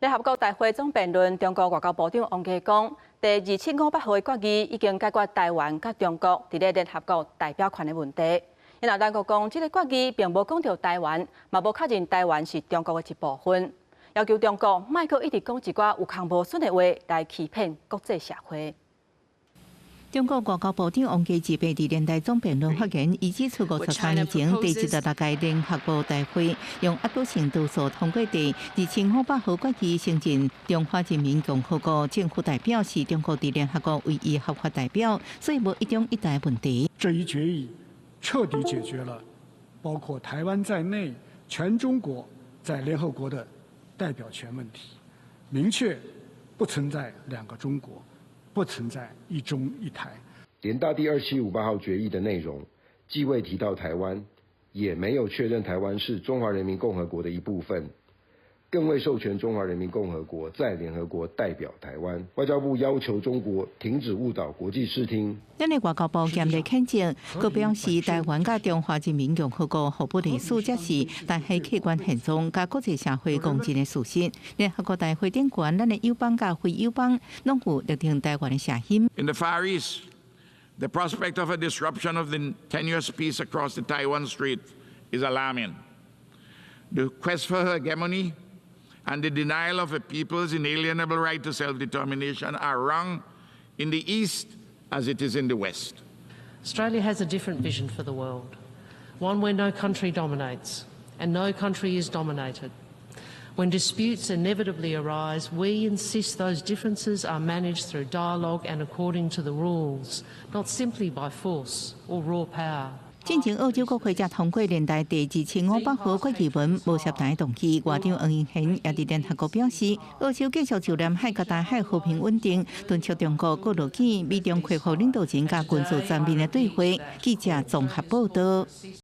联合国大会总辩论，中国外交部长王毅讲，第2758号的决议已经解决台湾甲中国伫咧联合国代表权的问题。因也咱国讲，这个决议并无讲到台湾，嘛无确认台湾是中国的一部分，要求中国莫阁一直讲一寡有空无顺的话来欺骗国际社会。 中国外交部长王毅18日联大总辩论发言，伊指出53年前第16届联合国大会用压倒性多数通过第2500号决议，承认中华人民共和国政府代表是中国伫联合国唯一合法代表，所以无一中一台问题。这一决议彻底解决了包括台湾在内全中国在联合国的代表权问题，明确不存在两个中国。 不存在一中一台。联大第2758号决议的内容，既未提到台湾，也没有确认台湾是中华人民共和国的一部分，更未授权中华人民共和国在联合国代表台湾。外交部要求中国停止误导国际视听。咱的外交部严厉谴责，佮表示台湾甲中华人民共和国互不隶属，才是台海客观现状，甲国际社会公认的事实。联合国大会顶悬，咱的友邦甲非友邦，拢有力挺台湾的声音。In the Far East, the prospect of a disruption of the tenuous peace across the Taiwan Strait is alarming. The quest for hegemony and the denial of a people's inalienable right to self-determination are wrong in the East as it is in the West. Australia has a different vision for the world, one where no country dominates and no country is dominated. When disputes inevitably arise, we insist those differences are managed through dialogue and according to the rules, not simply by force or raw power. 进前澳洲国会才通过联大第2500号决议文，无涉台动机。外长黄英贤也伫联合国表示，澳洲继续就南海甲大海和平稳定，敦促中国各路起美中恢复领导人甲军事层面的对话。记者综合报道。